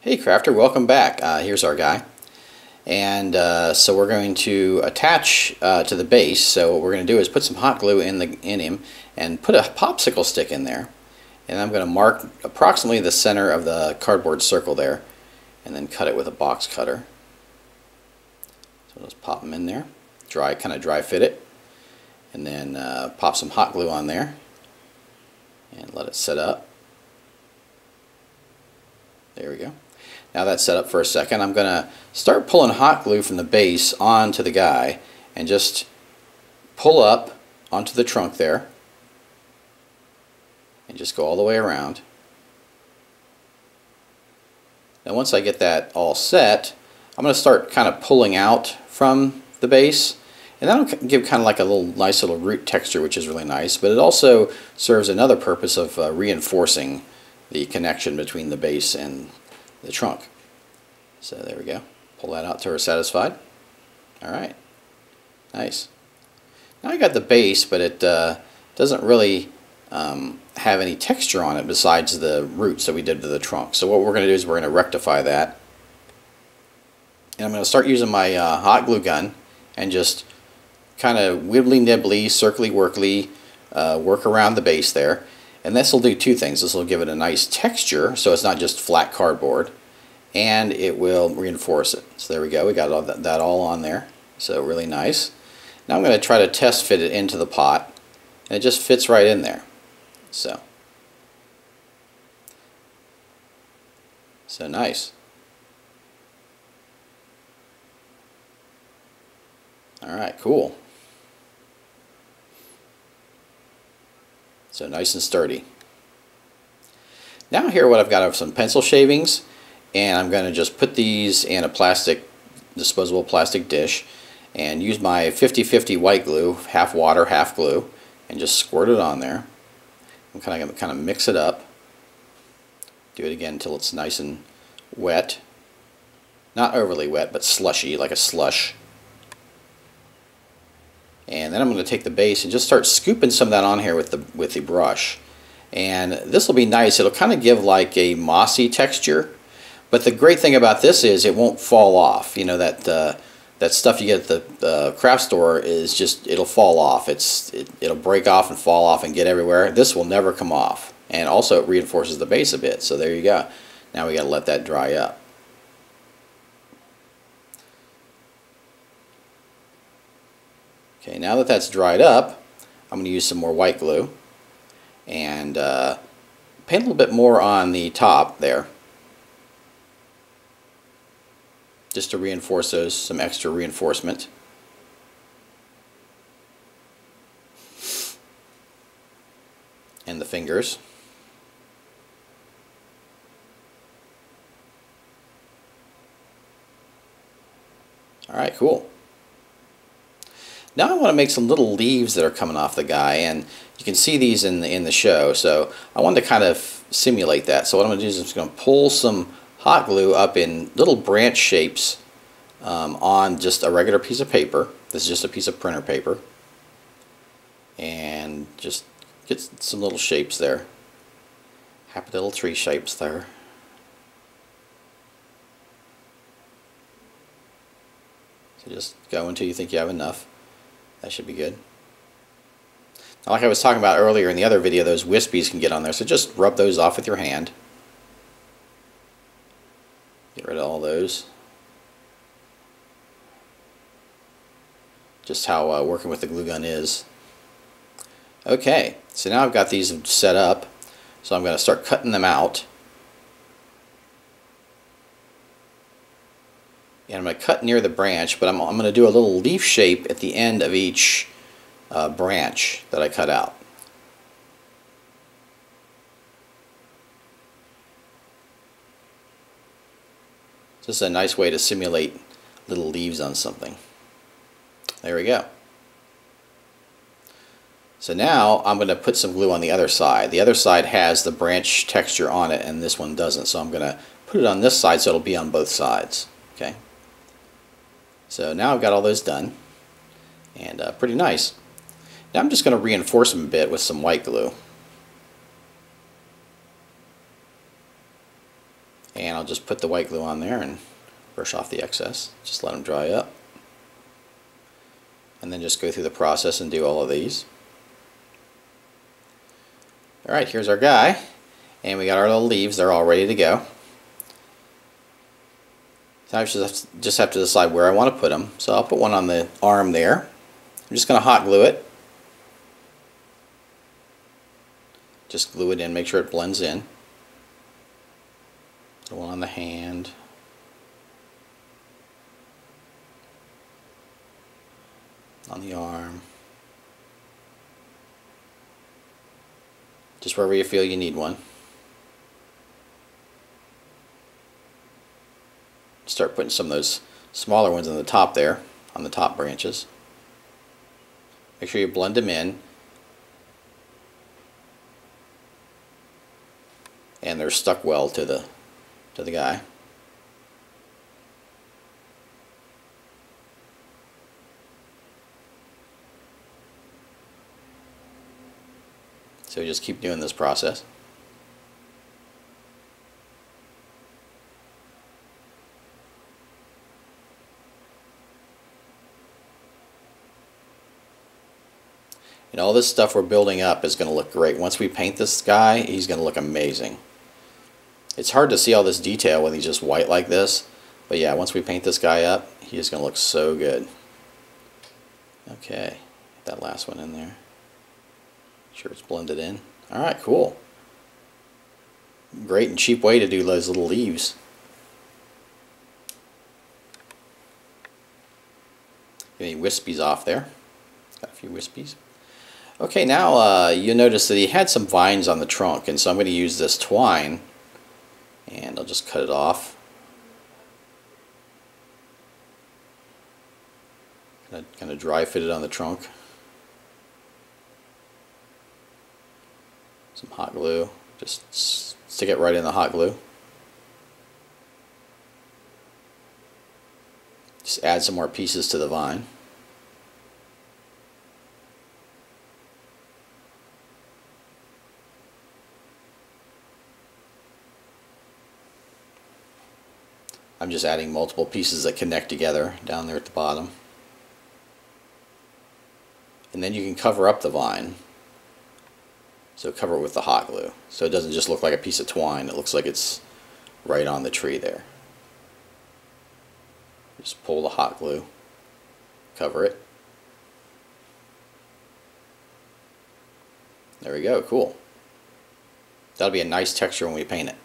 Hey Crafter, welcome back. Here's our guy. And so we're going to attach to the base. So what we're going to do is put some hot glue in him and put a popsicle stick in there. And I'm going to mark approximately the center of the cardboard circle there and then cut it with a box cutter. So just pop them in there, kind of dry fit it, and then pop some hot glue on there and let it set up. There we go. Now that's set up for a second. I'm going to start pulling hot glue from the base onto the guy and just pull up onto the trunk there and just go all the way around. Now once I get that all set, I'm going to start kind of pulling out from the base, and that'll give kind of like a nice little root texture, which is really nice, but it also serves another purpose of reinforcing the connection between the base and the trunk. So there we go. Pull that out till we're satisfied. Alright. Nice. Now I got the base, but it doesn't really have any texture on it besides the roots that we did to the trunk. So what we're going to do is we're going to rectify that. And I'm going to start using my hot glue gun and just kind of wibbly-nibbly, circly-workly work around the base there. And this will do two things. This will give it a nice texture, so it's not just flat cardboard, and it will reinforce it. So there we go. We got all that all on there. So really nice. Now I'm going to try to test fit it into the pot, and it just fits right in there. So nice. Alright, cool. So nice and sturdy. Now here what I've got are some pencil shavings, and I'm going to just put these in a disposable plastic dish and use my 50-50 white glue, half water, half glue, and just squirt it on there. I'm kind of mix it up. Do it again until it's nice and wet. Not overly wet, but slushy, like a slush. And then I'm going to take the base and just start scooping some of that on here with the brush. And this will be nice. It'll kind of give like a mossy texture. But the great thing about this is it won't fall off. You know, that stuff you get at the craft store is just, it'll fall off. It'll break off and fall off and get everywhere. This will never come off. And also it reinforces the base a bit. So there you go. Now we got to let that dry up. Okay, now that that's dried up, I'm going to use some more white glue and paint a little bit more on the top there, just to reinforce those, some extra reinforcement. And the fingers. Alright, cool. Now I want to make some little leaves that are coming off the guy, and you can see these in the show, so I wanted to kind of simulate that. So what I'm going to do is I'm just going to pull some hot glue up in little branch shapes on just a regular piece of paper. This is just a piece of printer paper, and just get some little shapes there. Happy little tree shapes there. So just go until you think you have enough. That should be good. Now, like I was talking about earlier in the other video, those wispies can get on there, so just rub those off with your hand. Get rid of all those. Just how working with the glue gun is. Okay, so now I've got these set up, so I'm going to start cutting them out. And I'm going to cut near the branch, but I'm going to do a little leaf shape at the end of each branch that I cut out. Just a nice way to simulate little leaves on something. There we go. So now I'm going to put some glue on the other side. The other side has the branch texture on it, and this one doesn't. So I'm going to put it on this side so it'll be on both sides. Okay. So now I've got all those done, and pretty nice. Now I'm just going to reinforce them a bit with some white glue. And I'll I'll just put the white glue on there and brush off the excess. Just let them dry up. And then just go through the process and do all of these. Alright, here's our guy. And we got our little leaves. They're all ready to go. So I just have to decide where I want to put them. So I'll put one on the arm there. I'm just going to hot glue it. Just glue it in, make sure it blends in. The one on the hand. On the arm. Just wherever you feel you need one. Start putting some of those smaller ones on the top there, on the top branches. Make sure you blend them in. And they're stuck well to the guy. So just keep doing this process. And all this stuff we're building up is going to look great. Once we paint this guy, he's going to look amazing. It's hard to see all this detail when he's just white like this. But yeah, once we paint this guy up, he is going to look so good. Okay, get that last one in there. Make sure it's blended in. Alright, cool. Great and cheap way to do those little leaves. Get any wispies off there. Got a few wispies. Okay, now you notice that he had some vines on the trunk, and so I'm going to use this twine, and I'll just cut it off. Kind of dry fit it on the trunk. Some hot glue, just stick it right in the hot glue. Just add some more pieces to the vine. I'm just adding multiple pieces that connect together down there at the bottom. And then you can cover up the vine. So cover it with the hot glue. So it doesn't just look like a piece of twine, it looks like it's right on the tree there. Just pull the hot glue, cover it. There we go, cool. That'll be a nice texture when we paint it.